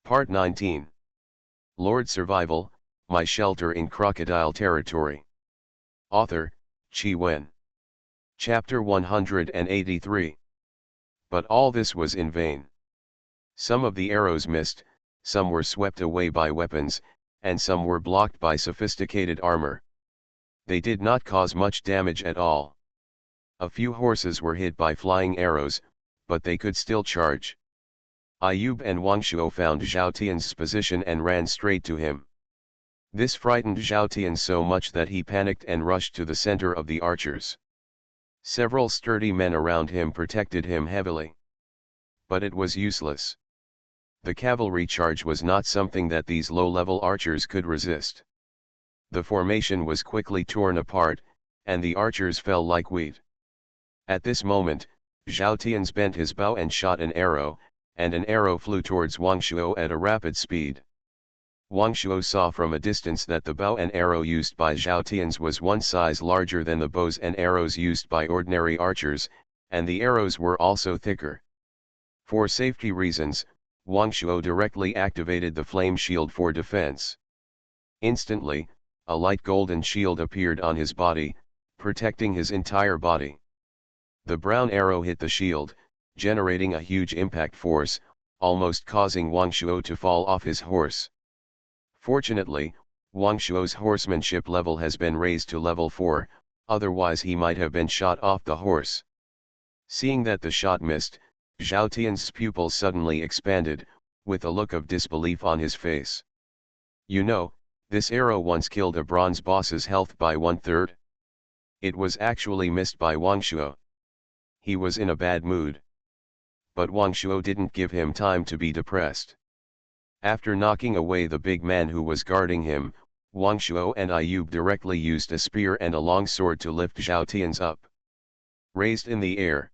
Part 19. Lord Survival, My Shelter in Crocodile Territory. Author, Chi Wen. Chapter 183. But all this was in vain. Some of the arrows missed, some were swept away by weapons, and some were blocked by sophisticated armor. They did not cause much damage at all. A few horses were hit by flying arrows, but they could still charge. Ayub and Wang Shuo found Zhao Tian's position and ran straight to him. This frightened Zhao Tian so much that he panicked and rushed to the center of the archers. Several sturdy men around him protected him heavily. But it was useless. The cavalry charge was not something that these low-level archers could resist. The formation was quickly torn apart, and the archers fell like wheat. At this moment, Zhao Tian bent his bow and shot an arrow, and an arrow flew towards Wang Shuo at a rapid speed. Wang Shuo saw from a distance that the bow and arrow used by Zhao Tian was one size larger than the bows and arrows used by ordinary archers, and the arrows were also thicker. For safety reasons, Wang Shuo directly activated the flame shield for defense. Instantly, a light golden shield appeared on his body, protecting his entire body. The brown arrow hit the shield, generating a huge impact force, almost causing Wang Shuo to fall off his horse. Fortunately, Wang Shuo's horsemanship level has been raised to level 4, otherwise he might have been shot off the horse. Seeing that the shot missed, Zhao Tian's pupils suddenly expanded, with a look of disbelief on his face. You know, this arrow once killed a bronze boss's health by 1/3. It was actually missed by Wang Shuo. He was in a bad mood. But Wang Shuo didn't give him time to be depressed. After knocking away the big man who was guarding him, Wang Shuo and Ayub directly used a spear and a long sword to lift Zhao Tian's up. Raised in the air.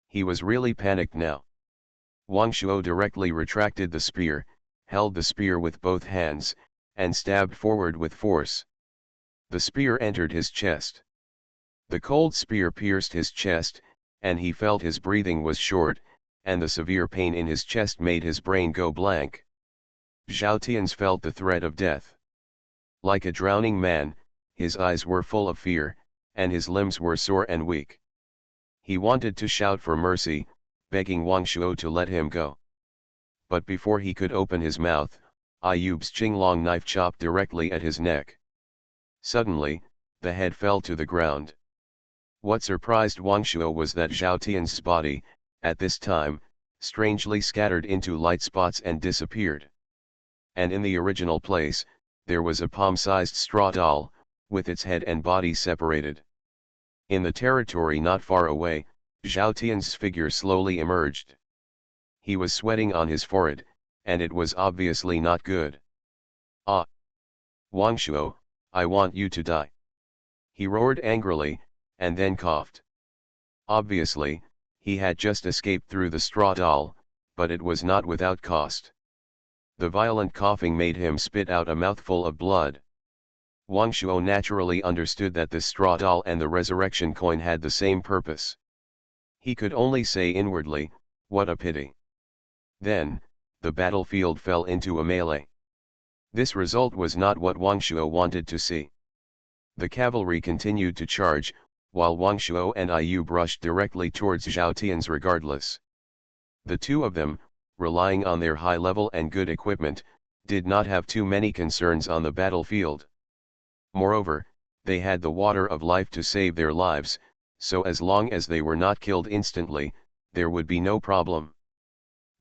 He was really panicked now. Wang Shuo directly retracted the spear, held the spear with both hands, and stabbed forward with force. The spear entered his chest. The cold spear pierced his chest, and he felt his breathing was short, and the severe pain in his chest made his brain go blank. Zhao Tian felt the threat of death. Like a drowning man, his eyes were full of fear, and his limbs were sore and weak. He wanted to shout for mercy, begging Wang Shuo to let him go. But before he could open his mouth, Ayub's Qinglong knife chopped directly at his neck. Suddenly, the head fell to the ground. What surprised Wang Shuo was that Zhao Tian's body, at this time, strangely scattered into light spots and disappeared. And in the original place, there was a palm-sized straw doll, with its head and body separated. In the territory not far away, Zhao Tian's figure slowly emerged. He was sweating on his forehead, and it was obviously not good. Ah! Wang Shuo, I want you to die. He roared angrily, and then coughed. Obviously, he had just escaped through the straw doll, but it was not without cost. The violent coughing made him spit out a mouthful of blood. Wang Shuo naturally understood that the straw doll and the resurrection coin had the same purpose. He could only say inwardly, what a pity. Then, the battlefield fell into a melee. This result was not what Wang Shuo wanted to see. The cavalry continued to charge, while Wang Shuo and Ayub rushed directly towards Zhao Tian's regardless. The two of them, relying on their high level and good equipment, did not have too many concerns on the battlefield. Moreover, they had the water of life to save their lives, so as long as they were not killed instantly, there would be no problem.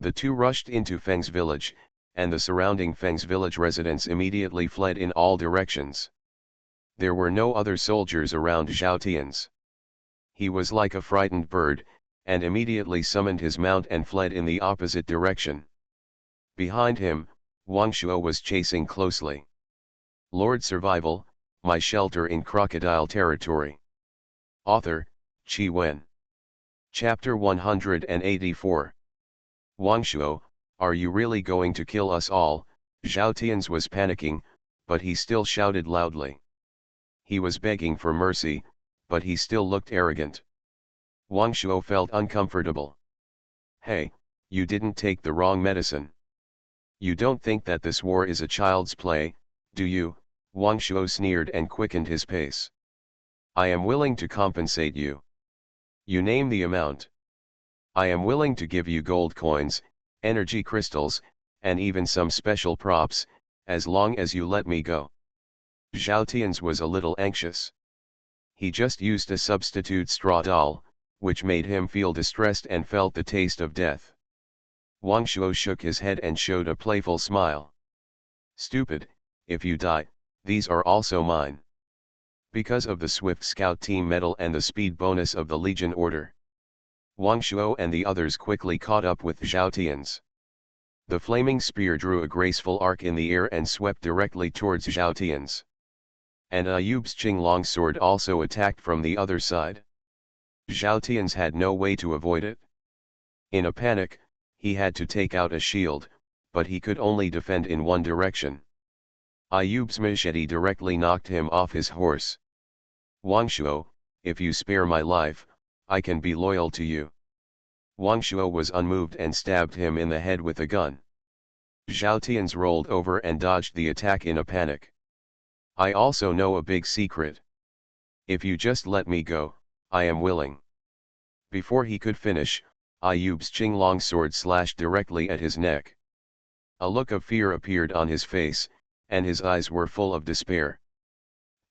The two rushed into Feng's village, and the surrounding Feng's village residents immediately fled in all directions. There were no other soldiers around Zhao Tian's. He was like a frightened bird, and immediately summoned his mount and fled in the opposite direction. Behind him, Wang Shuo was chasing closely. Lord Survival, My Shelter in Crocodile Territory. Author, Chi Wen. Chapter 184. Wang Shuo, are you really going to kill us all? Zhao Tian was panicking, but he still shouted loudly. He was begging for mercy, but he still looked arrogant. Wang Shuo felt uncomfortable. Hey, you didn't take the wrong medicine. You don't think that this war is a child's play, do you? Wang Shuo sneered and quickened his pace. I am willing to compensate you. You name the amount. I am willing to give you gold coins, energy crystals, and even some special props, as long as you let me go. Zhao Tian's was a little anxious. He just used a substitute straw doll, which made him feel distressed and felt the taste of death. Wang Shuo shook his head and showed a playful smile. Stupid, if you die, these are also mine. Because of the Swift Scout Team medal and the speed bonus of the Legion Order. Wang Shuo and the others quickly caught up with Zhao Tian's. The flaming spear drew a graceful arc in the air and swept directly towards Zhao Tian's. And Ayub's Qing longsword also attacked from the other side. Zhao Tian's had no way to avoid it. In a panic, he had to take out a shield, but he could only defend in one direction. Ayub's machete directly knocked him off his horse. Wang Shuo, if you spare my life, I can be loyal to you. Wang Shuo was unmoved and stabbed him in the head with a gun. Zhao Tian's rolled over and dodged the attack in a panic. I also know a big secret. If you just let me go, I am willing. Before he could finish, Ayub's Qing longsword slashed directly at his neck. A look of fear appeared on his face, and his eyes were full of despair.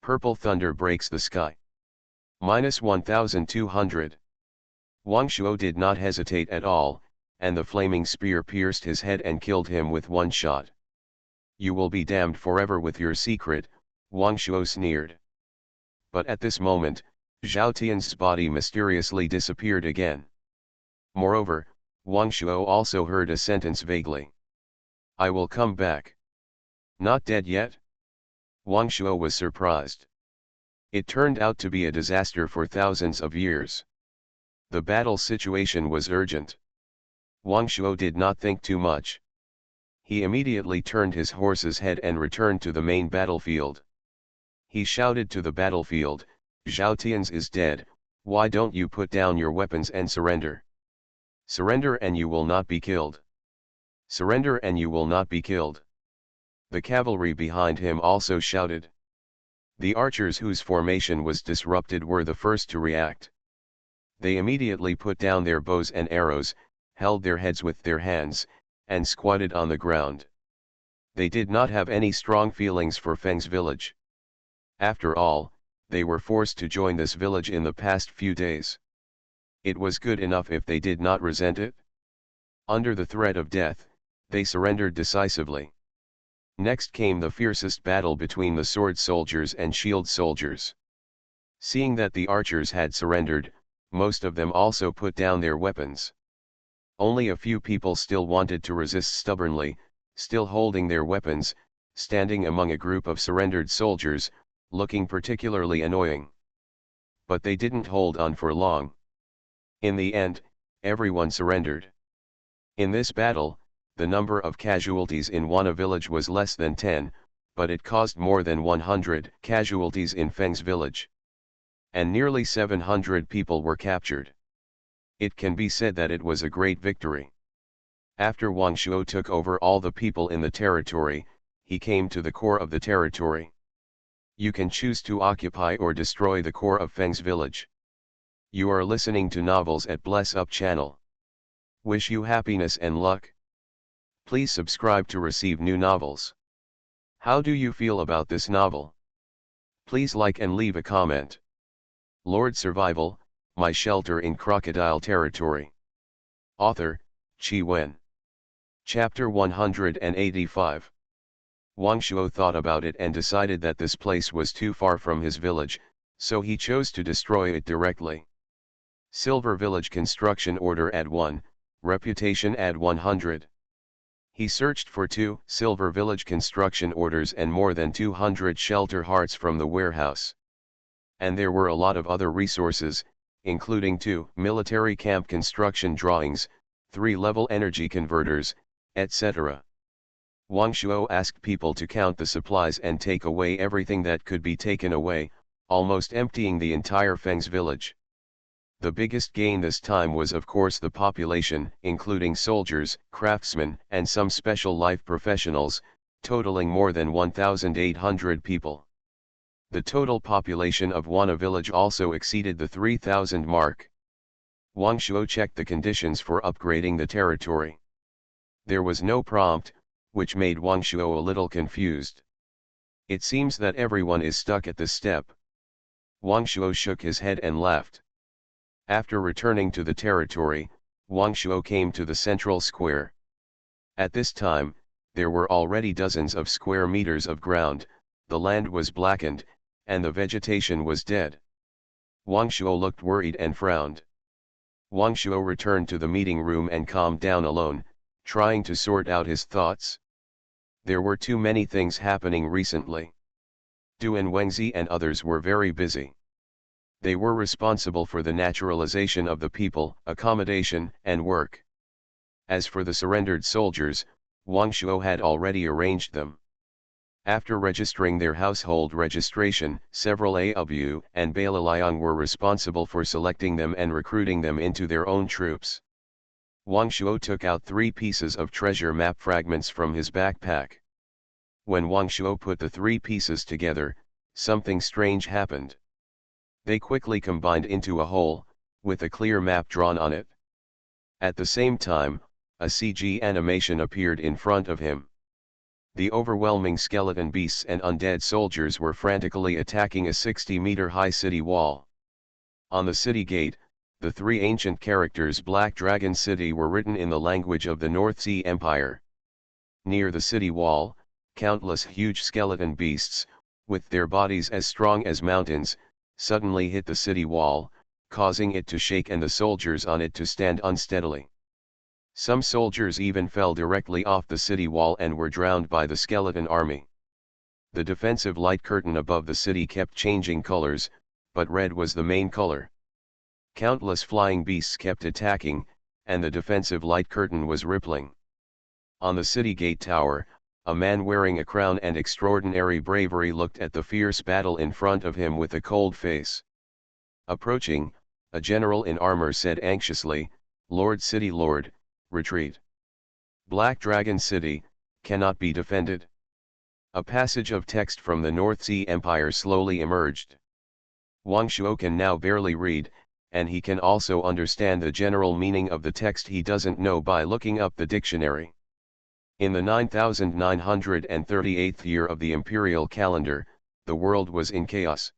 Purple thunder breaks the sky. -1200. Wang Shuo did not hesitate at all, and the flaming spear pierced his head and killed him with one shot. You will be damned forever with your secret, Wang Shuo sneered. But at this moment, Zhao Tian's body mysteriously disappeared again. Moreover, Wang Shuo also heard a sentence vaguely. I will come back. Not dead yet? Wang Shuo was surprised. It turned out to be a disaster for thousands of years. The battle situation was urgent. Wang Shuo did not think too much. He immediately turned his horse's head and returned to the main battlefield. He shouted to the battlefield, Zhao Tian's is dead, why don't you put down your weapons and surrender? Surrender and you will not be killed. Surrender and you will not be killed. The cavalry behind him also shouted. The archers whose formation was disrupted were the first to react. They immediately put down their bows and arrows, held their heads with their hands, and squatted on the ground. They did not have any strong feelings for Feng's village. After all, they were forced to join this village in the past few days. It was good enough if they did not resent it. Under the threat of death, they surrendered decisively. Next came the fiercest battle between the sword soldiers and shield soldiers. Seeing that the archers had surrendered, most of them also put down their weapons. Only a few people still wanted to resist stubbornly, still holding their weapons, standing among a group of surrendered soldiers, looking particularly annoying. But they didn't hold on for long. In the end, everyone surrendered. In this battle, the number of casualties in Wana village was less than 10, but it caused more than 100 casualties in Feng's village. And nearly 700 people were captured. It can be said that it was a great victory. After Wang Shuo took over all the people in the territory, he came to the core of the territory. You can choose to occupy or destroy the core of Feng's village. You are listening to Novels at Bless Up channel. Wish you happiness and luck. Please subscribe to receive new novels. How do you feel about this novel? Please like and leave a comment. Lord Survival, My Shelter in Crocodile Territory. Author, Qi Wen. Chapter 185. Wang Shuo thought about it and decided that this place was too far from his village, so he chose to destroy it directly. Silver Village Construction Order add 1, Reputation add 100. He searched for 2 Silver Village Construction Orders and more than 200 shelter hearts from the warehouse. And there were a lot of other resources, including 2 military camp construction drawings, 3 level energy converters, etc. Wang Shuo asked people to count the supplies and take away everything that could be taken away, almost emptying the entire Feng's village. The biggest gain this time was of course the population, including soldiers, craftsmen, and some special life professionals, totaling more than 1,800 people. The total population of Wana village also exceeded the 3,000 mark. Wang Shuo checked the conditions for upgrading the territory. There was no prompt, which made Wang Shuo a little confused. It seems that everyone is stuck at this step. Wang Shuo shook his head and left. After returning to the territory, Wang Shuo came to the central square. At this time, there were already dozens of square meters of ground, the land was blackened, and the vegetation was dead. Wang Shuo looked worried and frowned. Wang Shuo returned to the meeting room and calmed down alone, trying to sort out his thoughts. There were too many things happening recently. Du and Wengzi and others were very busy. They were responsible for the naturalization of the people, accommodation, and work. As for the surrendered soldiers, Wang Shuo had already arranged them. After registering their household registration, several Aobu and Balaliang were responsible for selecting them and recruiting them into their own troops. Wang Shuo took out 3 pieces of treasure map fragments from his backpack. When Wang Shuo put the 3 pieces together, something strange happened. They quickly combined into a whole, with a clear map drawn on it. At the same time, a CG animation appeared in front of him. The overwhelming skeleton beasts and undead soldiers were frantically attacking a 60-meter-high city wall. On the city gate, the 3 ancient characters Black Dragon City were written in the language of the North Sea Empire. Near the city wall, countless huge skeleton beasts, with their bodies as strong as mountains, suddenly hit the city wall, causing it to shake and the soldiers on it to stand unsteadily. Some soldiers even fell directly off the city wall and were drowned by the skeleton army. The defensive light curtain above the city kept changing colors, but red was the main color. Countless flying beasts kept attacking, and the defensive light curtain was rippling. On the city gate tower, a man wearing a crown and extraordinary bravery looked at the fierce battle in front of him with a cold face. Approaching, a general in armor said anxiously, "Lord City Lord, retreat. Black Dragon City cannot be defended." A passage of text from the North Sea Empire slowly emerged. Wang Shuo can now barely read, and he can also understand the general meaning of the text he doesn't know by looking up the dictionary. In the 9938th year of the imperial calendar, the world was in chaos.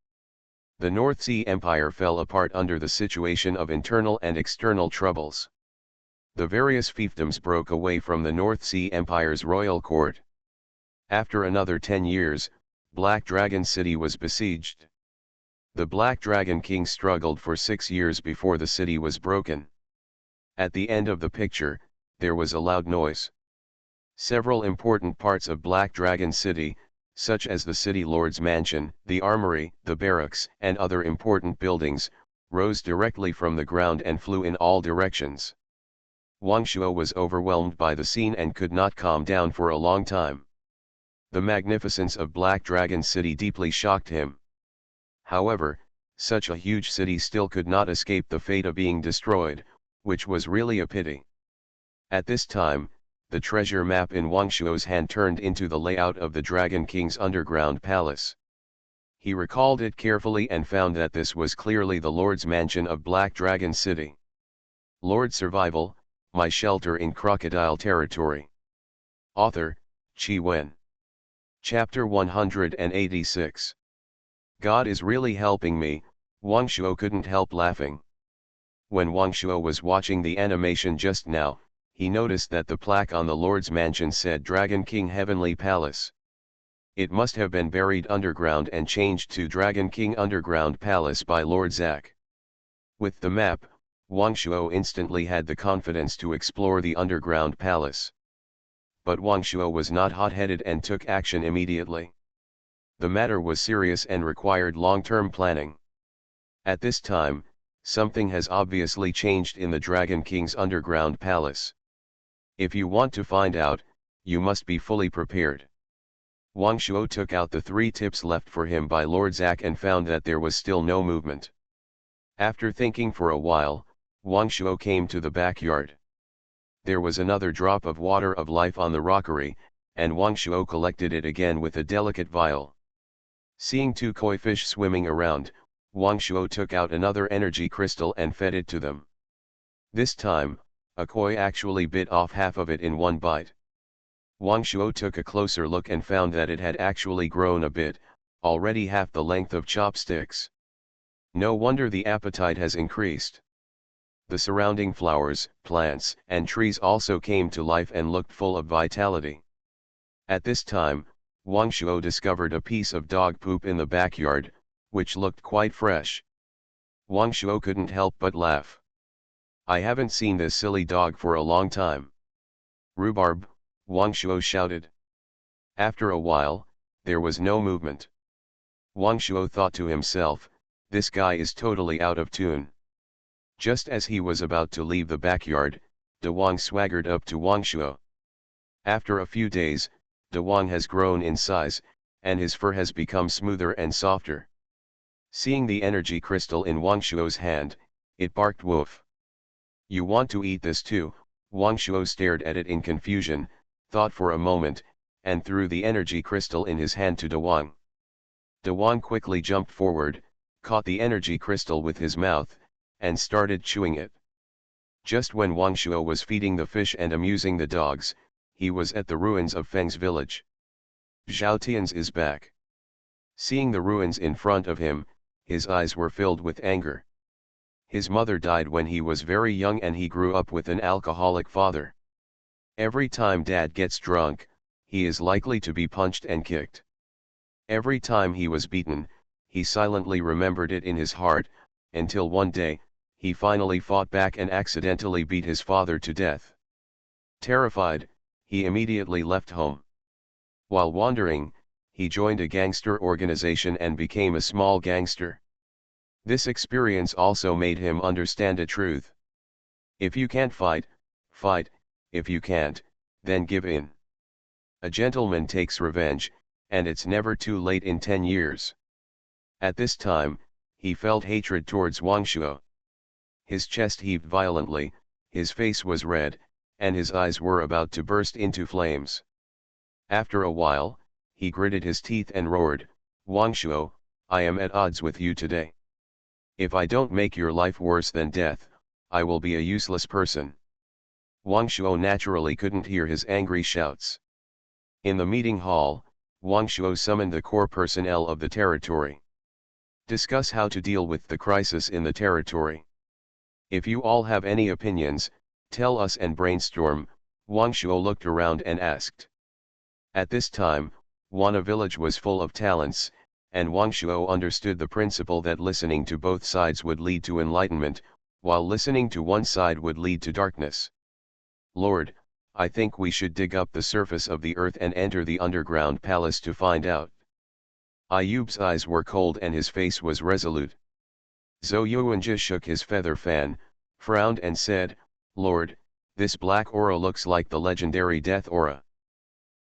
The North Sea Empire fell apart under the situation of internal and external troubles. The various fiefdoms broke away from the North Sea Empire's royal court. After another 10 years, Black Dragon City was besieged. The Black Dragon King struggled for 6 years before the city was broken. At the end of the picture, there was a loud noise. Several important parts of Black Dragon City, such as the City Lord's Mansion, the Armory, the barracks, and other important buildings, rose directly from the ground and flew in all directions. Wang Shuo was overwhelmed by the scene and could not calm down for a long time. The magnificence of Black Dragon City deeply shocked him. However, such a huge city still could not escape the fate of being destroyed, which was really a pity. At this time, the treasure map in Wang Shuo's hand turned into the layout of the Dragon King's underground palace. He recalled it carefully and found that this was clearly the Lord's Mansion of Black Dragon City. Lord Survival, My Shelter in Crocodile Territory. Author, Qi Wen. Chapter 186. God is really helping me, Wang Shuo couldn't help laughing. When Wang Shuo was watching the animation just now, he noticed that the plaque on the Lord's Mansion said Dragon King Heavenly Palace. It must have been buried underground and changed to Dragon King Underground Palace by Lord Zak. With the map, Wang Shuo instantly had the confidence to explore the underground palace. But Wang Shuo was not hot-headed and took action immediately. The matter was serious and required long-term planning. At this time, something has obviously changed in the Dragon King's underground palace. If you want to find out, you must be fully prepared. Wang Shuo took out the 3 tips left for him by Lord Zak and found that there was still no movement. After thinking for a while, Wang Shuo came to the backyard. There was another drop of water of life on the rockery, and Wang Shuo collected it again with a delicate vial. Seeing two koi fish swimming around, Wang Shuo took out another energy crystal and fed it to them. This time, a koi actually bit off half of it in one bite. Wang Shuo took a closer look and found that it had actually grown a bit, already half the length of chopsticks. No wonder the appetite has increased. The surrounding flowers, plants, and trees also came to life and looked full of vitality. At this time, Wang Shuo discovered a piece of dog poop in the backyard, which looked quite fresh. Wang Shuo couldn't help but laugh. I haven't seen this silly dog for a long time. Rhubarb, Wang Shuo shouted. After a while, there was no movement. Wang Shuo thought to himself, this guy is totally out of tune. Just as he was about to leave the backyard, De Wang swaggered up to Wang Shuo. After a few days, De Wang has grown in size, and his fur has become smoother and softer. Seeing the energy crystal in Wang Shuo's hand, it barked woof. You want to eat this too? Wang Shuo stared at it in confusion, thought for a moment, and threw the energy crystal in his hand to De Wang. De Wang quickly jumped forward, caught the energy crystal with his mouth, and started chewing it. Just when Wang Shuo was feeding the fish and amusing the dogs, he was at the ruins of Feng's village. Zhao Tian's is back. Seeing the ruins in front of him, his eyes were filled with anger. His mother died when he was very young and he grew up with an alcoholic father. Every time dad gets drunk, he is likely to be punched and kicked. Every time he was beaten, he silently remembered it in his heart, until one day, he finally fought back and accidentally beat his father to death. Terrified, he immediately left home. While wandering, he joined a gangster organization and became a small gangster. This experience also made him understand a truth. If you can't fight, fight, if you can't, then give in. A gentleman takes revenge, and it's never too late in 10 years. At this time, he felt hatred towards Wang Shuo. His chest heaved violently, his face was red, and his eyes were about to burst into flames. After a while, he gritted his teeth and roared, Wang Shuo, I am at odds with you today. If I don't make your life worse than death, I will be a useless person. Wang Shuo naturally couldn't hear his angry shouts. In the meeting hall, Wang Shuo summoned the core personnel of the territory. Discuss how to deal with the crisis in the territory. If you all have any opinions, tell us and brainstorm, Wang Shuo looked around and asked. At this time, Wana village was full of talents, and Wang Shuo understood the principle that listening to both sides would lead to enlightenment, while listening to one side would lead to darkness. Lord, I think we should dig up the surface of the earth and enter the underground palace to find out. Ayub's eyes were cold and his face was resolute. Zhou Yuanjia shook his feather fan, frowned and said, Lord, this black aura looks like the legendary death aura.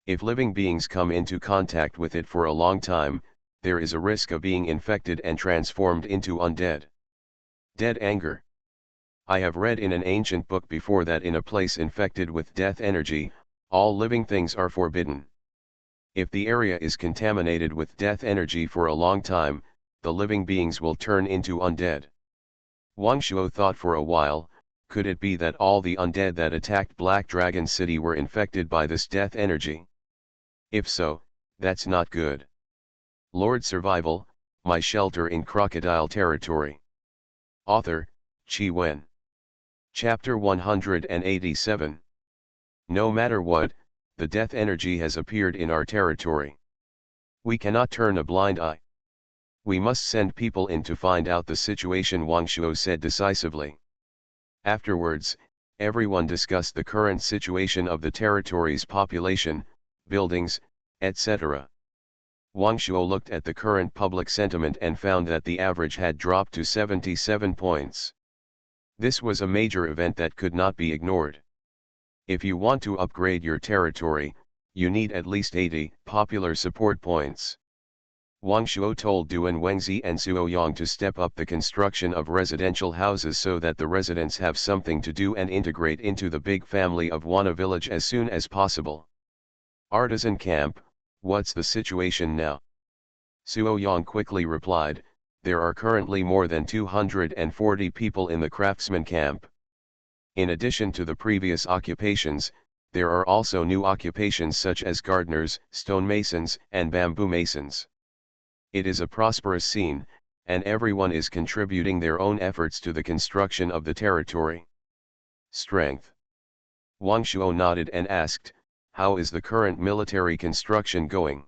If living beings come into contact with it for a long time, there is a risk of being infected and transformed into undead. Dead anger. I have read in an ancient book before that in a place infected with death energy, all living things are forbidden. If the area is contaminated with death energy for a long time, the living beings will turn into undead. Wang Shuo thought for a while, could it be that all the undead that attacked Black Dragon City were infected by this death energy? If so, that's not good. Lord Survival, My Shelter in Crocodile Territory. Author, Qi Wen. Chapter 187. No matter what, the death energy has appeared in our territory. We cannot turn a blind eye. We must send people in to find out the situation, Wang Shuo said decisively. Afterwards, everyone discussed the current situation of the territory's population, buildings, etc. Wang Shuo looked at the current public sentiment and found that the average had dropped to 77 points. This was a major event that could not be ignored. If you want to upgrade your territory, you need at least 80 popular support points. Wang Shuo told Duan Wengzi and Suo Yang to step up the construction of residential houses so that the residents have something to do and integrate into the big family of Wana village as soon as possible. Artisan camp, what's the situation now? Suo Yang quickly replied, there are currently more than 240 people in the craftsman camp. In addition to the previous occupations, there are also new occupations such as gardeners, stonemasons, and bamboo masons. It is a prosperous scene, and everyone is contributing their own efforts to the construction of the territory. Strength. Wang Shuo nodded and asked, how is the current military construction going?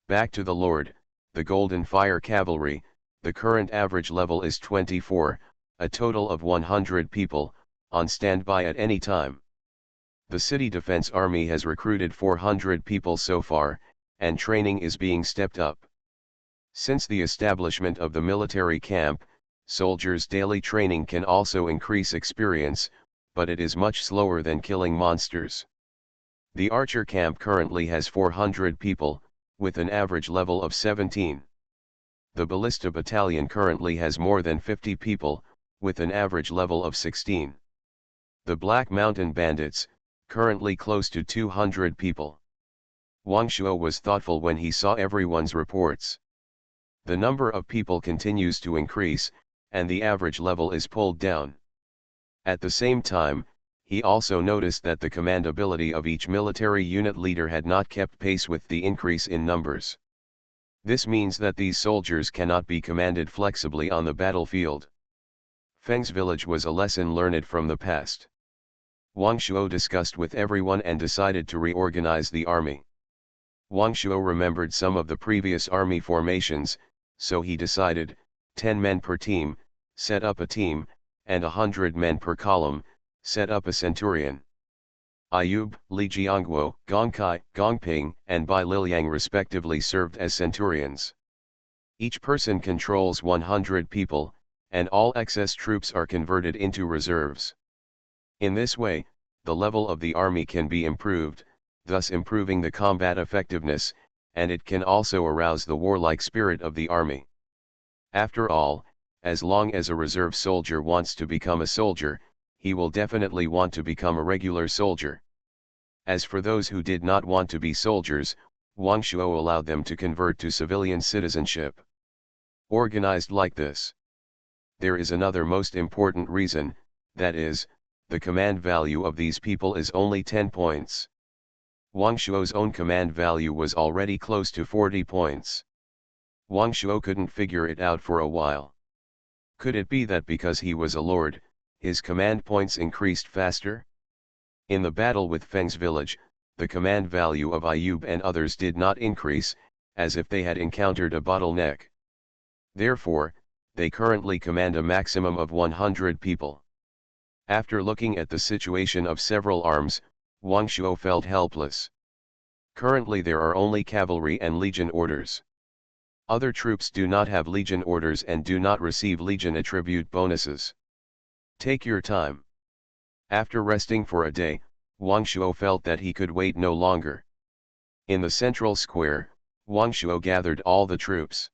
Back to the Lord, the Golden Fire Cavalry, the current average level is 24, a total of 100 people, on standby at any time. The City Defense Army has recruited 400 people so far, and training is being stepped up. Since the establishment of the military camp, soldiers' daily training can also increase experience, but it is much slower than killing monsters. The archer camp currently has 400 people, with an average level of 17. The ballista battalion currently has more than 50 people, with an average level of 16. The Black Mountain Bandits, currently close to 200 people. Wang Shuo was thoughtful when he saw everyone's reports. The number of people continues to increase, and the average level is pulled down. At the same time, he also noticed that the command ability of each military unit leader had not kept pace with the increase in numbers. This means that these soldiers cannot be commanded flexibly on the battlefield. Feng's village was a lesson learned from the past. Wang Shuo discussed with everyone and decided to reorganize the army. Wang Shuo remembered some of the previous army formations, so he decided, 10 men per team, set up a team, and 100 men per column, set up a centurion. Ayub, Li Jiangguo, Gong Kai, Gong Ping, and Bai Liliang respectively served as centurions. Each person controls 100 people, and all excess troops are converted into reserves. In this way, the level of the army can be improved, thus improving the combat effectiveness, and it can also arouse the warlike spirit of the army. After all, as long as a reserve soldier wants to become a soldier, he will definitely want to become a regular soldier. As for those who did not want to be soldiers, Wang Shuo allowed them to convert to civilian citizenship. Organized like this. There is another most important reason, that is, the command value of these people is only 10 points. Wang Shuo's own command value was already close to 40 points. Wang Shuo couldn't figure it out for a while. Could it be that because he was a lord, his command points increased faster? In the battle with Feng's village, the command value of Ayub and others did not increase, as if they had encountered a bottleneck. Therefore, they currently command a maximum of 100 people. After looking at the situation of several arms, Wang Shuo felt helpless. Currently there are only cavalry and legion orders. Other troops do not have legion orders and do not receive legion attribute bonuses. Take your time. After resting for a day, Wang Shuo felt that he could wait no longer. In the central square, Wang Shuo gathered all the troops.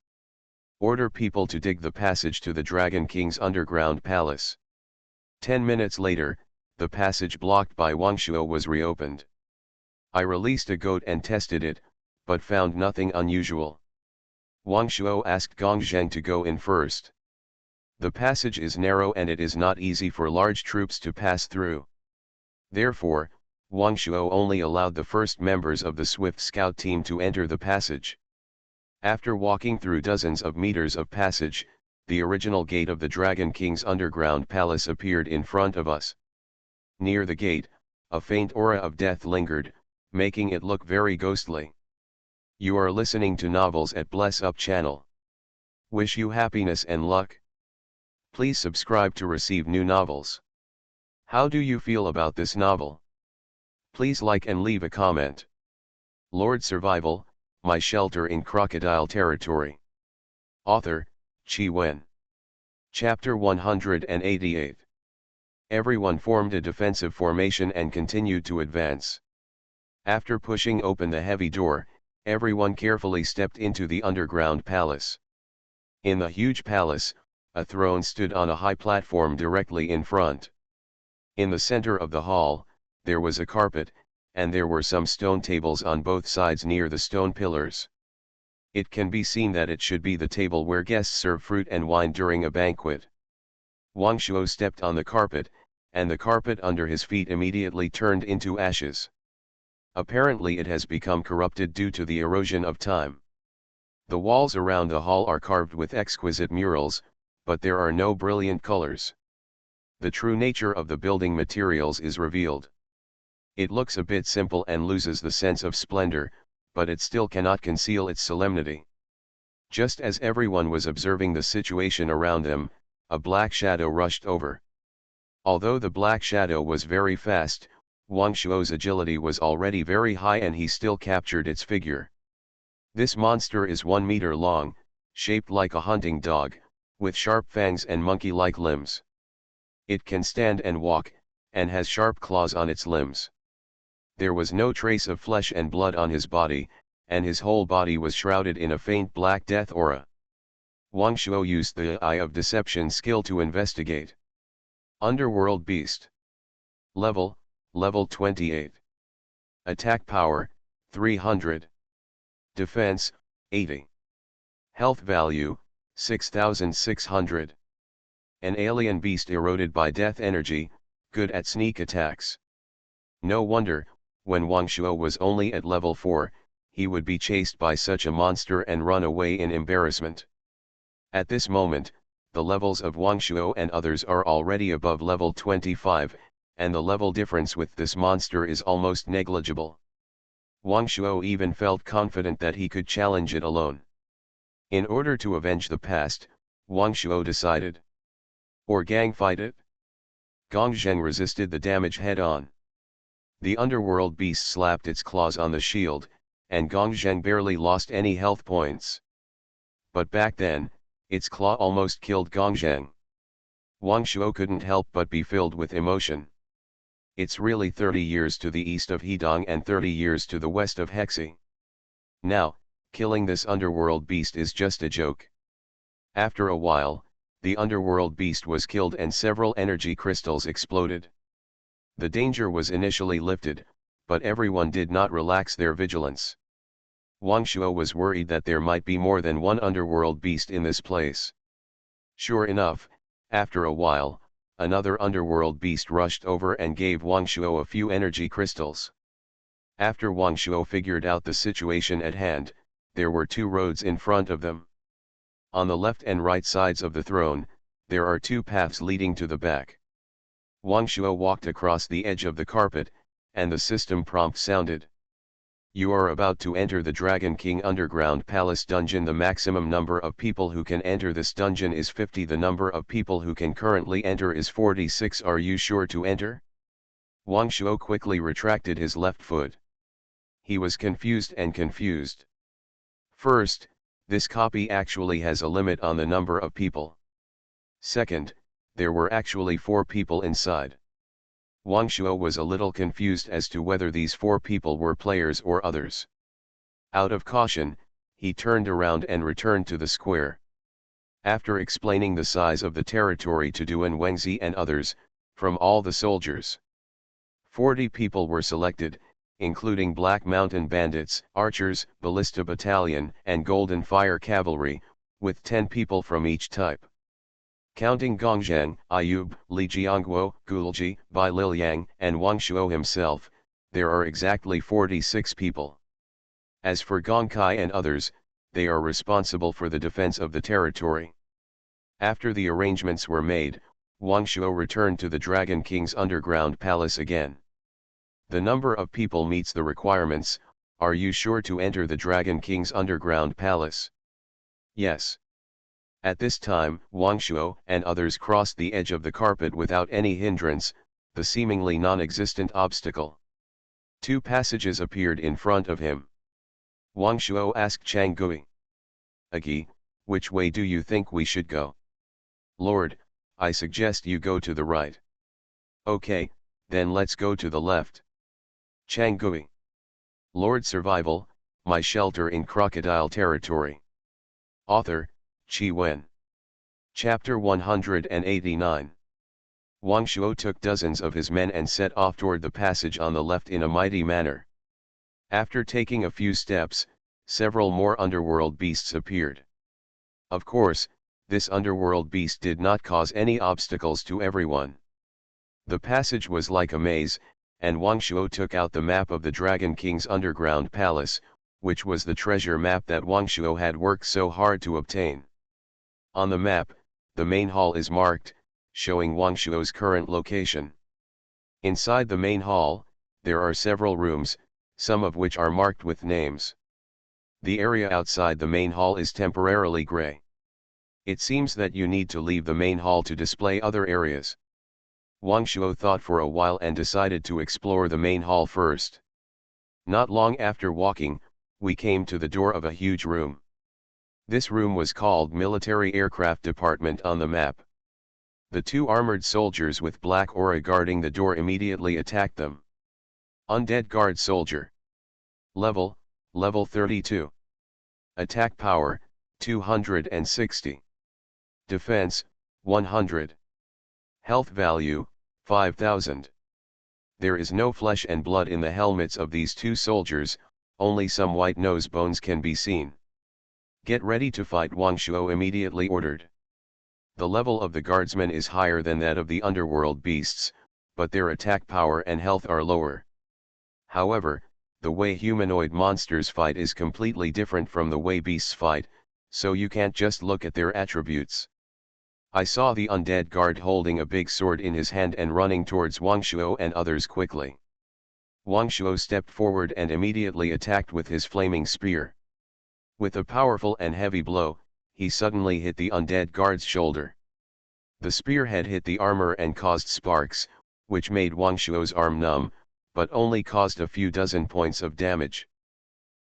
Order people to dig the passage to the Dragon King's underground palace. 10 minutes later, the passage blocked by Wang Shuo was reopened. I released a goat and tested it, but found nothing unusual. Wang Shuo asked Gong Zheng to go in first. The passage is narrow and it is not easy for large troops to pass through. Therefore, Wang Shuo only allowed the first members of the Swift Scout team to enter the passage. After walking through dozens of meters of passage, the original gate of the Dragon King's underground palace appeared in front of us. Near the gate, a faint aura of death lingered, making it look very ghostly. You are listening to novels at Bless Up channel. Wish you happiness and luck. Please subscribe to receive new novels. How do you feel about this novel? Please like and leave a comment. Lord Survival, My Shelter in Crocodile Territory. Author, Chi Wen. Chapter 188. Everyone formed a defensive formation and continued to advance. After pushing open the heavy door, Everyone carefully stepped into the underground palace. In the huge palace, a throne stood on a high platform directly in front. In the center of the hall, there was a carpet, and there were some stone tables on both sides near the stone pillars. It can be seen that it should be the table where guests serve fruit and wine during a banquet. Wang Shuo stepped on the carpet, and the carpet under his feet immediately turned into ashes. Apparently it has become corrupted due to the erosion of time. The walls around the hall are carved with exquisite murals, but there are no brilliant colors. The true nature of the building materials is revealed. It looks a bit simple and loses the sense of splendor, but it still cannot conceal its solemnity. Just as everyone was observing the situation around them, a black shadow rushed over. Although the black shadow was very fast, Wang Shuo's agility was already very high and he still captured its figure. This monster is 1 meter long, shaped like a hunting dog, with sharp fangs and monkey-like limbs. It can stand and walk, and has sharp claws on its limbs. There was no trace of flesh and blood on his body, and his whole body was shrouded in a faint black death aura. Wang Shuo used the Eye of Deception skill to investigate. Underworld Beast. Level 28. Attack power, 300. Defense, 80. Health value, 6,600. An alien beast eroded by death energy, good at sneak attacks. No wonder, when Wang Shuo was only at level 4, he would be chased by such a monster and run away in embarrassment. At this moment, the levels of Wang Shuo and others are already above level 25, and the level difference with this monster is almost negligible. Wang Shuo even felt confident that he could challenge it alone. In order to avenge the past, Wang Shuo decided. Or gang fight it? Gong Zheng resisted the damage head-on. The underworld beast slapped its claws on the shield, and Gong Zheng barely lost any health points. But back then, its claw almost killed Gong Zheng. Wang Shuo couldn't help but be filled with emotion. It's really 30 years to the east of Hedong and 30 years to the west of Hexi. Now, killing this underworld beast is just a joke. After a while, the underworld beast was killed and several energy crystals exploded. The danger was initially lifted, but everyone did not relax their vigilance. Wang Shuo was worried that there might be more than one underworld beast in this place. Sure enough, after a while, another underworld beast rushed over and gave Wang Shuo a few energy crystals. After Wang Shuo figured out the situation at hand, there were 2 roads in front of them. On the left and right sides of the throne, there are 2 paths leading to the back. Wang Shuo walked across the edge of the carpet, and the system prompt sounded. You are about to enter the Dragon King Underground Palace dungeon. The maximum number of people who can enter this dungeon is 50. The number of people who can currently enter is 46. Are you sure to enter? Wang Shuo quickly retracted his left foot. He was confused. First, this copy actually has a limit on the number of people. Second, there were actually 4 people inside. Wang Shuo was a little confused as to whether these 4 people were players or others. Out of caution, he turned around and returned to the square. After explaining the size of the territory to Duan Wengzi and others, from all the soldiers, 40 people were selected, including Black Mountain Bandits, Archers, Ballista Battalion, and Golden Fire Cavalry, with 10 people from each type. Counting Gongzheng, Ayub, Li Jiangguo, Gulji, Bai Liliang, and Wang Shuo himself, there are exactly 46 people. As for Gong Kai and others, they are responsible for the defense of the territory. After the arrangements were made, Wang Shuo returned to the Dragon King's underground palace again. The number of people meets the requirements. Are you sure to enter the Dragon King's underground palace? Yes. At this time, Wang Shuo and others crossed the edge of the carpet without any hindrance, the seemingly non-existent obstacle. 2 passages appeared in front of him. Wang Shuo asked Chang Gui. Agi, which way do you think we should go? Lord, I suggest you go to the right. Okay, then let's go to the left. Chang Gui. Lord Survival, My Shelter in Crocodile Territory. Author, Qi Wen. Chapter 189. Wang Shuo took dozens of his men and set off toward the passage on the left in a mighty manner. After taking a few steps, several more underworld beasts appeared. Of course, this underworld beast did not cause any obstacles to everyone. The passage was like a maze, and Wang Shuo took out the map of the Dragon King's underground palace, which was the treasure map that Wang Shuo had worked so hard to obtain. On the map, the main hall is marked, showing Wang Shuo's current location. Inside the main hall, there are several rooms, some of which are marked with names. The area outside the main hall is temporarily gray. It seems that you need to leave the main hall to display other areas. Wang Shuo thought for a while and decided to explore the main hall first. Not long after walking, we came to the door of a huge room. This room was called Military Aircraft Department on the map. The two armored soldiers with black aura guarding the door immediately attacked them. Undead Guard Soldier. Level 32. Attack power, 260. Defense, 100. Health value, 5000. There is no flesh and blood in the helmets of these two soldiers, only some white nose bones can be seen. Get ready to fight, Wang Shuo immediately ordered. The level of the guardsmen is higher than that of the underworld beasts, but their attack power and health are lower. However, the way humanoid monsters fight is completely different from the way beasts fight, so you can't just look at their attributes. I saw the undead guard holding a big sword in his hand and running towards Wang Shuo and others quickly. Wang Shuo stepped forward and immediately attacked with his flaming spear. With a powerful and heavy blow, he suddenly hit the undead guard's shoulder. The spearhead hit the armor and caused sparks, which made Wang Shuo's arm numb, but only caused a few dozen points of damage.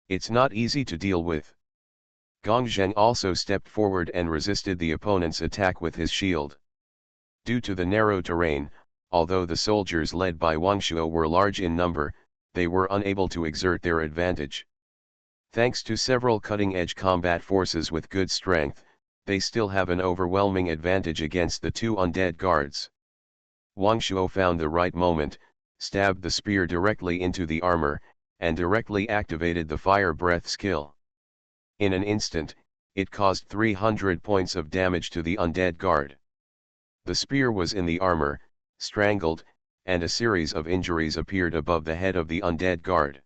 It's not easy to deal with. Gong Zheng also stepped forward and resisted the opponent's attack with his shield. Due to the narrow terrain, although the soldiers led by Wang Shuo were large in number, they were unable to exert their advantage. Thanks to several cutting-edge combat forces with good strength, they still have an overwhelming advantage against the two undead guards. Wang Shuo found the right moment, stabbed the spear directly into the armor, and directly activated the fire breath skill. In an instant, it caused 300 points of damage to the undead guard. The spear was in the armor, strangled, and a series of injuries appeared above the head of the undead guard.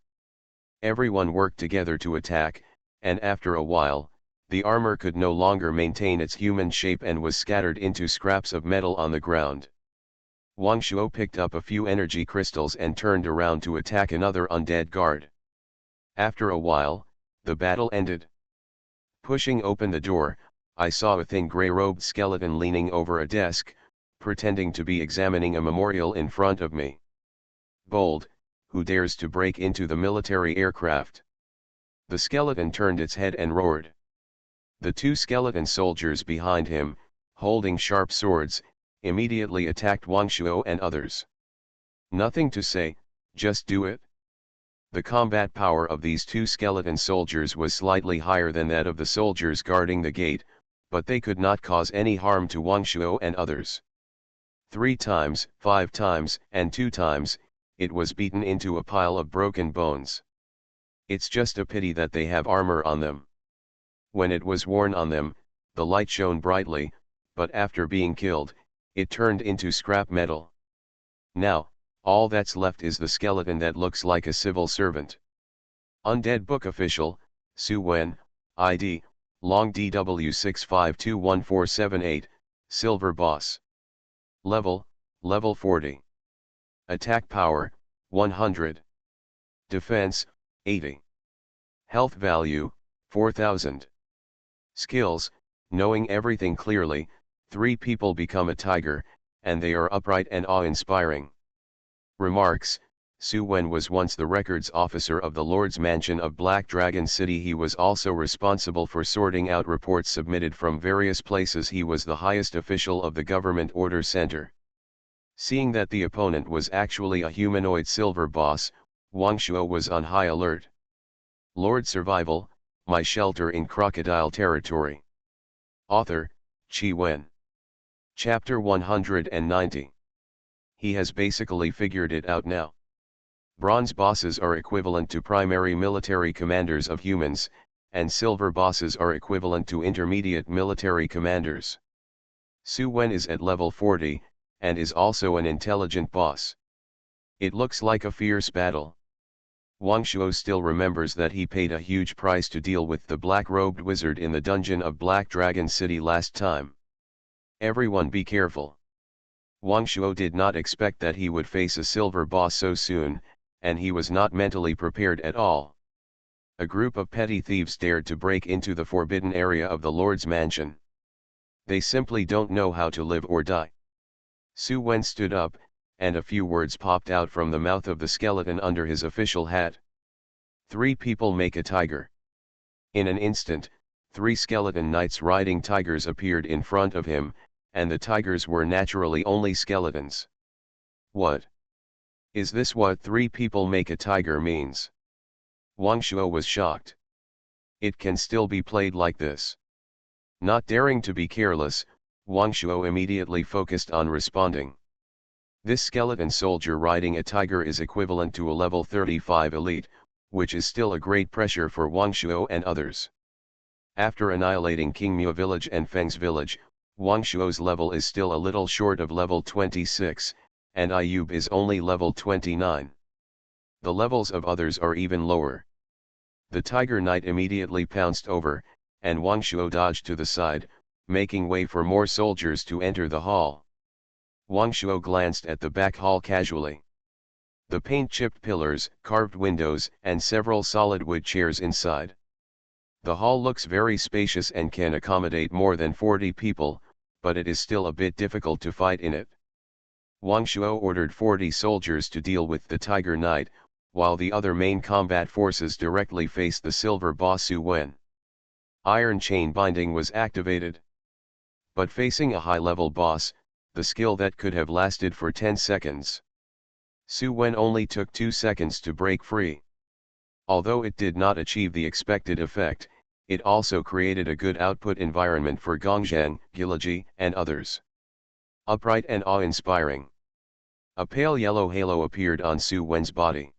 Everyone worked together to attack, and after a while, the armor could no longer maintain its human shape and was scattered into scraps of metal on the ground. Wang Shuo picked up a few energy crystals and turned around to attack another undead guard. After a while, the battle ended. Pushing open the door, I saw a thin gray-robed skeleton leaning over a desk, pretending to be examining a memorial in front of me. Bold, who dares to break into the military aircraft? The skeleton turned its head and roared. The two skeleton soldiers behind him, holding sharp swords, immediately attacked Wang Shuo and others. Nothing to say, just do it. The combat power of these two skeleton soldiers was slightly higher than that of the soldiers guarding the gate, but they could not cause any harm to Wang Shuo and others. 3 times, 5 times, and 2 times, it was beaten into a pile of broken bones. It's just a pity that they have armor on them. When it was worn on them, the light shone brightly, but after being killed, it turned into scrap metal. Now, all that's left is the skeleton that looks like a civil servant. Undead Book Official, Su Wen, ID, Long DW652148, Silver Boss. Level 40. Attack power, 100. Defense, 80. Health value, 4000. Skills, knowing everything clearly, 3 people become a tiger, and they are upright and awe-inspiring. Remarks: Su Wen was once the records officer of the Lord's Mansion of Black Dragon City. He was also responsible for sorting out reports submitted from various places. He was the highest official of the Government Order Center. Seeing that the opponent was actually a humanoid silver boss, Wang Shuo was on high alert. Lord Survival, My Shelter in Crocodile Territory. Author, Chi Wen. Chapter 190. He has basically figured it out now. Bronze bosses are equivalent to primary military commanders of humans, and silver bosses are equivalent to intermediate military commanders. Su Wen is at level 40, and is also an intelligent boss. It looks like a fierce battle. Wang Shuo still remembers that he paid a huge price to deal with the black-robed wizard in the dungeon of Black Dragon City last time. Everyone be careful. Wang Shuo did not expect that he would face a silver boss so soon, and he was not mentally prepared at all. A group of petty thieves dared to break into the forbidden area of the Lord's mansion. They simply don't know how to live or die. Su Wen stood up, and a few words popped out from the mouth of the skeleton under his official hat. 3 people make a tiger. In an instant, 3 skeleton knights riding tigers appeared in front of him, and the tigers were naturally only skeletons. What? Is this what 3 people make a tiger means? Wang Shuo was shocked. It can still be played like this. Not daring to be careless, Wang Shuo immediately focused on responding. This skeleton soldier riding a tiger is equivalent to a level 35 elite, which is still a great pressure for Wang Shuo and others. After annihilating Kingmu village and Feng's village, Wang Shuo's level is still a little short of level 26, and Ayub is only level 29. The levels of others are even lower. The Tiger Knight immediately pounced over, and Wang Shuo dodged to the side, making way for more soldiers to enter the hall. Wang Shuo glanced at the back hall casually. The paint-chipped pillars, carved windows, and several solid wood chairs inside. The hall looks very spacious and can accommodate more than 40 people, but it is still a bit difficult to fight in it. Wang Shuo ordered 40 soldiers to deal with the Tiger Knight, while the other main combat forces directly faced the silver boss Su Wen. Iron chain binding was activated. But facing a high-level boss, the skill that could have lasted for 10 seconds. Su Wen only took 2 seconds to break free. Although it did not achieve the expected effect, it also created a good output environment for Gongzheng, Gilaji, and others. Upright and awe-inspiring. A pale yellow halo appeared on Su Wen's body.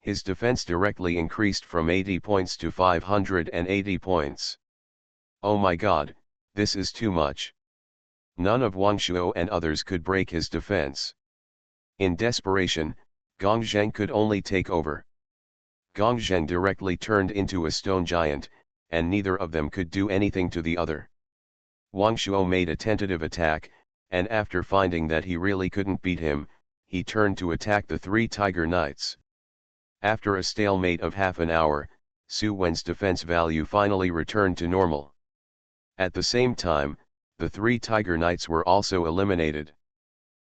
His defense directly increased from 80 points to 580 points. Oh my god, this is too much. None of Wang Shuo and others could break his defense. In desperation, Gongzheng could only take over. Gongzheng directly turned into a stone giant, and neither of them could do anything to the other. Wang Shuo made a tentative attack, and after finding that he really couldn't beat him, he turned to attack the 3 Tiger Knights. After a stalemate of half an hour, Su Wen's defense value finally returned to normal. At the same time, the 3 Tiger Knights were also eliminated.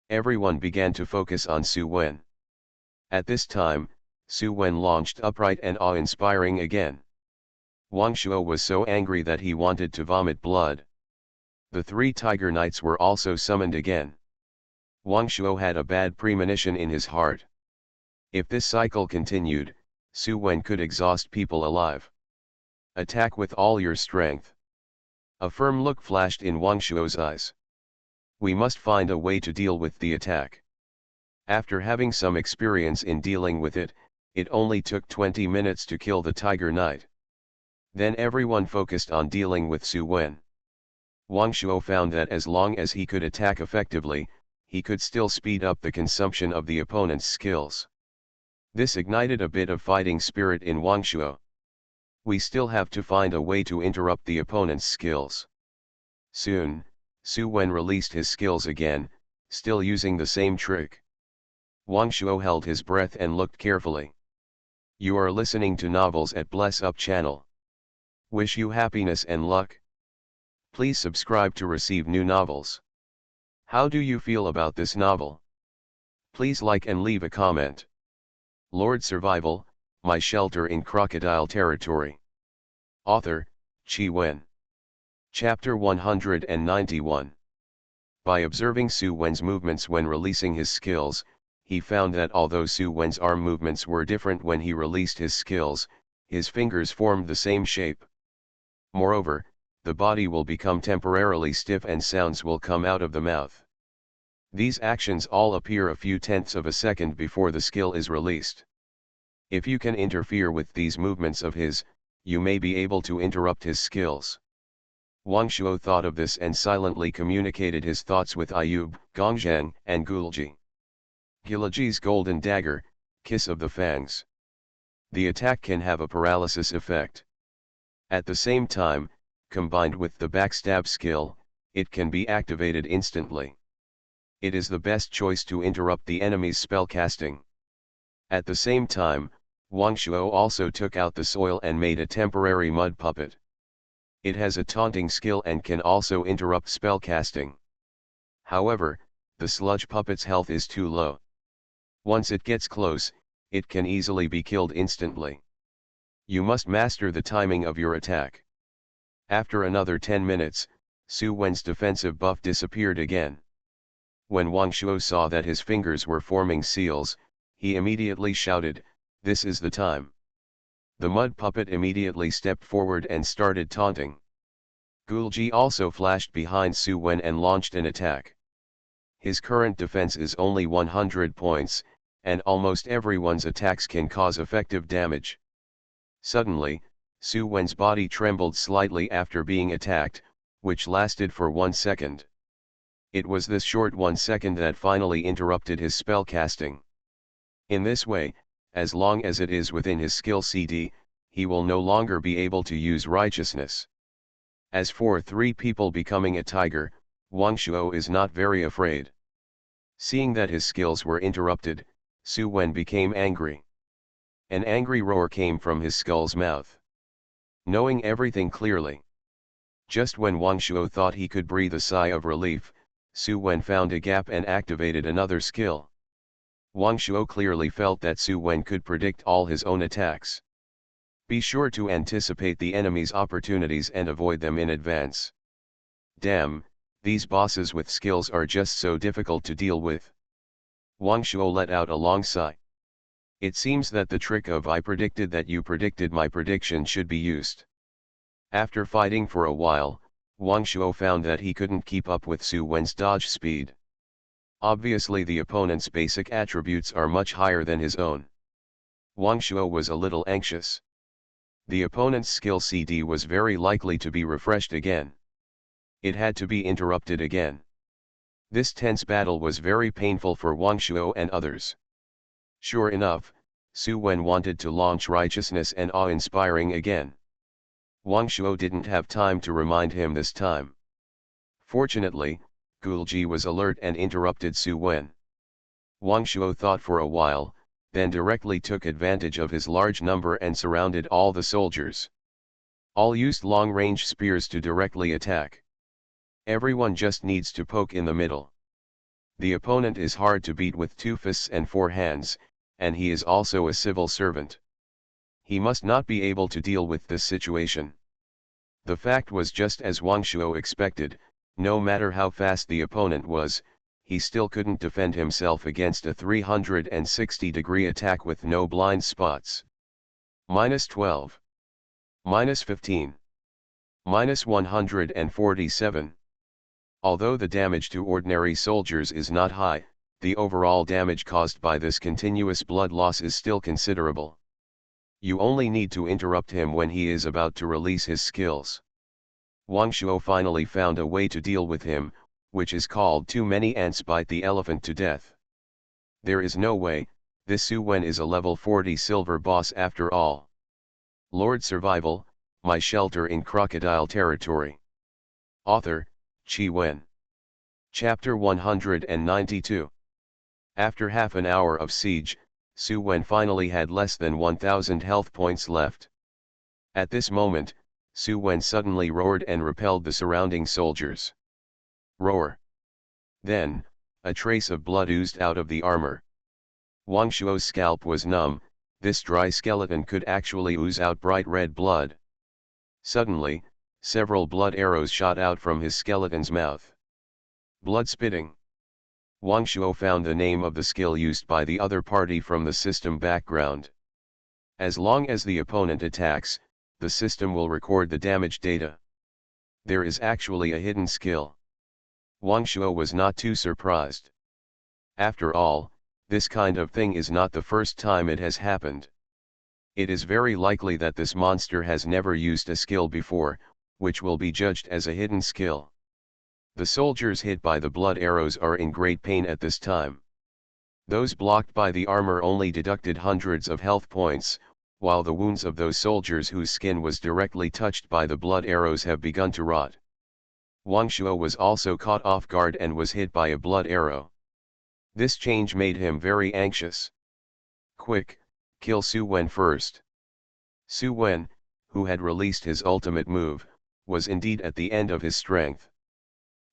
Everyone began to focus on Su Wen. At this time, Su Wen launched upright and awe-inspiring again. Wang Shuo was so angry that he wanted to vomit blood. The 3 Tiger Knights were also summoned again. Wang Shuo had a bad premonition in his heart. If this cycle continued, Su Wen could exhaust people alive. Attack with all your strength. A firm look flashed in Wang Shuo's eyes. We must find a way to deal with the attack. After having some experience in dealing with it, it only took 20 minutes to kill the Tiger Knight. Then everyone focused on dealing with Su Wen. Wang Shuo found that as long as he could attack effectively, he could still speed up the consumption of the opponent's skills. This ignited a bit of fighting spirit in Wang Shuo. We still have to find a way to interrupt the opponent's skills. Soon, Su Wen released his skills again, still using the same trick. Wang Shuo held his breath and looked carefully. You are listening to Novels at Bless Up channel. Wish you happiness and luck. Please subscribe to receive new novels. How do you feel about this novel? Please like and leave a comment. Lord Survival, My Shelter in Crocodile Territory. Author, Chi Wen. Chapter 191. By observing Su Wen's movements when releasing his skills, he found that although Su Wen's arm movements were different when he released his skills, his fingers formed the same shape. Moreover, the body will become temporarily stiff and sounds will come out of the mouth. These actions all appear a few tenths of a second before the skill is released. If you can interfere with these movements of his, you may be able to interrupt his skills. Wang Shuo thought of this and silently communicated his thoughts with Ayub, Gongzheng, and Gulji. Gilji's golden dagger, Kiss of the Fangs. The attack can have a paralysis effect. At the same time, combined with the backstab skill, it can be activated instantly. It is the best choice to interrupt the enemy's spellcasting. At the same time, Wang Shuo also took out the soil and made a temporary mud puppet. It has a taunting skill and can also interrupt spellcasting. However, the sludge puppet's health is too low. Once it gets close, it can easily be killed instantly. You must master the timing of your attack. After another 10 minutes, Su Wen's defensive buff disappeared again. When Wang Shuo saw that his fingers were forming seals, he immediately shouted, "This is the time." The mud puppet immediately stepped forward and started taunting. Gulji also flashed behind Su Wen and launched an attack. His current defense is only 100 points, and almost everyone's attacks can cause effective damage. Suddenly, Su Wen's body trembled slightly after being attacked, which lasted for 1 second. It was this short 1 second that finally interrupted his spell casting. In this way, as long as it is within his skill CD, he will no longer be able to use righteousness. As for 3 people becoming a tiger, Wang Shuo is not very afraid. Seeing that his skills were interrupted, Su Wen became angry. An angry roar came from his skull's mouth. Knowing everything clearly. Just when Wang Shuo thought he could breathe a sigh of relief, Su Wen found a gap and activated another skill. Wang Shuo clearly felt that Su Wen could predict all his own attacks. Be sure to anticipate the enemy's opportunities and avoid them in advance. Damn, these bosses with skills are just so difficult to deal with. Wang Shuo let out a long sigh. It seems that the trick of "I predicted that you predicted my prediction" should be used. After fighting for a while, Wang Shuo found that he couldn't keep up with Su Wen's dodge speed. Obviously the opponent's basic attributes are much higher than his own. Wang Shuo was a little anxious. The opponent's skill CD was very likely to be refreshed again. It had to be interrupted again. This tense battle was very painful for Wang Shuo and others. Sure enough, Su Wen wanted to launch righteousness and awe-inspiring again. Wang Shuo didn't have time to remind him this time. Fortunately, Gulji was alert and interrupted Su Wen. Wang Shuo thought for a while, then directly took advantage of his large number and surrounded all the soldiers. All used long-range spears to directly attack. Everyone just needs to poke in the middle. The opponent is hard to beat with 2 fists and 4 hands, and he is also a civil servant. He must not be able to deal with this situation. The fact was just as Wang Shuo expected. No matter how fast the opponent was, he still couldn't defend himself against a 360-degree attack with no blind spots. -12. -15. -147. Although the damage to ordinary soldiers is not high, the overall damage caused by this continuous blood loss is still considerable. You only need to interrupt him when he is about to release his skills. Wang Shuo finally found a way to deal with him, which is called "too many ants bite the elephant to death." There is no way, this Su Wen is a level 40 silver boss after all. Lord Survival, My Shelter in Crocodile Territory. Author, Qi Wen. Chapter 192. After half an hour of siege, Su Wen finally had less than 1,000 health points left. At this moment, Su Wen suddenly roared and repelled the surrounding soldiers. Roar. Then, a trace of blood oozed out of the armor. Wang Shuo's scalp was numb. This dry skeleton could actually ooze out bright red blood. Suddenly, several blood arrows shot out from his skeleton's mouth. Blood spitting. Wang Shuo found the name of the skill used by the other party from the system background. As long as the opponent attacks, the system will record the damage data. There is actually a hidden skill. Wang Shuo was not too surprised. After all, this kind of thing is not the first time it has happened. It is very likely that this monster has never used a skill before, which will be judged as a hidden skill. The soldiers hit by the blood arrows are in great pain at this time. Those blocked by the armor only deducted hundreds of health points, while the wounds of those soldiers whose skin was directly touched by the blood arrows have begun to rot. Wang Shuo was also caught off guard and was hit by a blood arrow. This change made him very anxious. Quick, kill Su Wen first. Su Wen, who had released his ultimate move, was indeed at the end of his strength.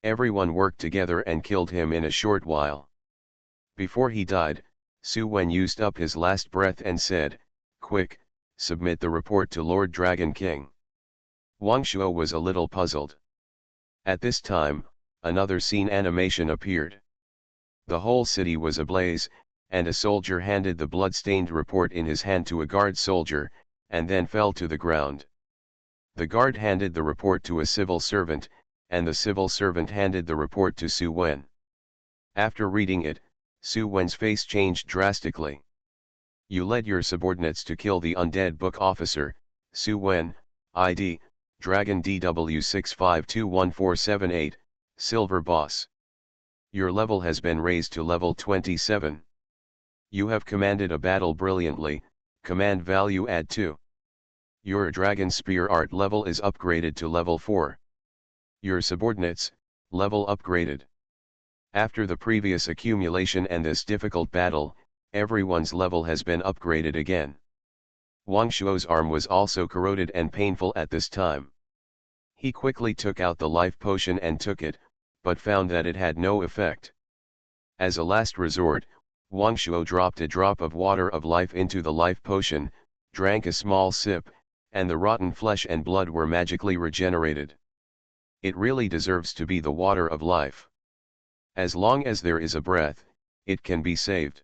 Everyone worked together and killed him in a short while. Before he died, Su Wen used up his last breath and said, "Quick, submit the report to Lord Dragon King." Wang Shuo was a little puzzled. At this time, another scene animation appeared. The whole city was ablaze, and a soldier handed the blood-stained report in his hand to a guard soldier, and then fell to the ground. The guard handed the report to a civil servant, and the civil servant handed the report to Su Wen. After reading it, Su Wen's face changed drastically. "You led your subordinates to kill the undead book officer, Su Wen, ID, Dragon DW652148, Silver Boss. Your level has been raised to level 27. You have commanded a battle brilliantly, command value add 2. Your Dragon Spear art level is upgraded to level 4. Your subordinates, level upgraded. After the previous accumulation and this difficult battle, everyone's level has been upgraded again." Wang Shuo's arm was also corroded and painful at this time. He quickly took out the life potion and took it, but found that it had no effect. As a last resort, Wang Shuo dropped a drop of water of life into the life potion, drank a small sip, and the rotten flesh and blood were magically regenerated. It really deserves to be the water of life. As long as there is a breath, it can be saved.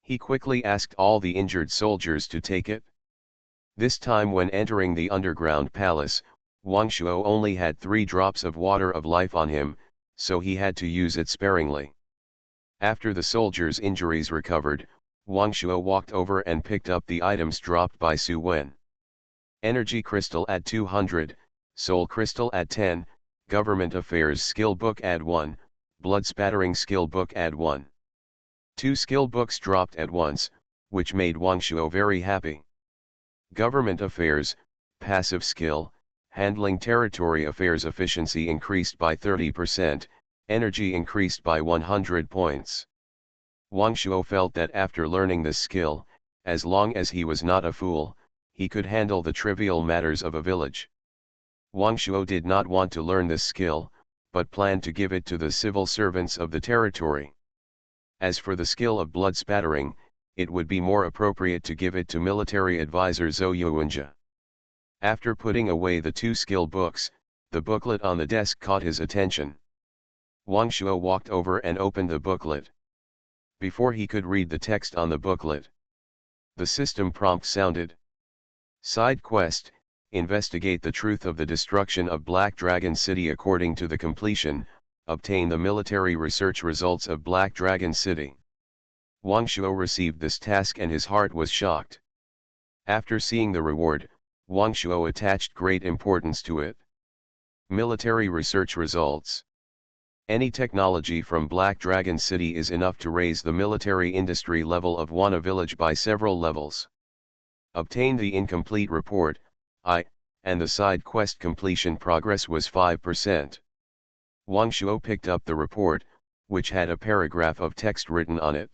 He quickly asked all the injured soldiers to take it. This time when entering the underground palace, Wang Shuo only had 3 drops of water of life on him, so he had to use it sparingly. After the soldiers' injuries recovered, Wang Shuo walked over and picked up the items dropped by Su Wen. Energy Crystal add 200, Soul Crystal add 10, Government Affairs Skill Book add 1, Blood Spattering Skill Book add 1. 2 skill books dropped at once, which made Wang Shuo very happy. Government Affairs, Passive Skill, Handling Territory Affairs efficiency increased by 30%, energy increased by 100 points. Wang Shuo felt that after learning this skill, as long as he was not a fool, he could handle the trivial matters of a village. Wang Shuo did not want to learn this skill, but planned to give it to the civil servants of the territory. As for the skill of blood spattering, it would be more appropriate to give it to military advisor Zhou Yuanjia. After putting away the 2 skill books, the booklet on the desk caught his attention. Wang Shuo walked over and opened the booklet. Before he could read the text on the booklet, the system prompt sounded. Side quest, investigate the truth of the destruction of Black Dragon City according to the completion, obtain the military research results of Black Dragon City. Wang Shuo received this task and his heart was shocked. After seeing the reward, Wang Shuo attached great importance to it. Military research results. Any technology from Black Dragon City is enough to raise the military industry level of Wana village by several levels. Obtain the incomplete report, and the side quest completion progress was 5%. Wang Shuo picked up the report, which had a paragraph of text written on it.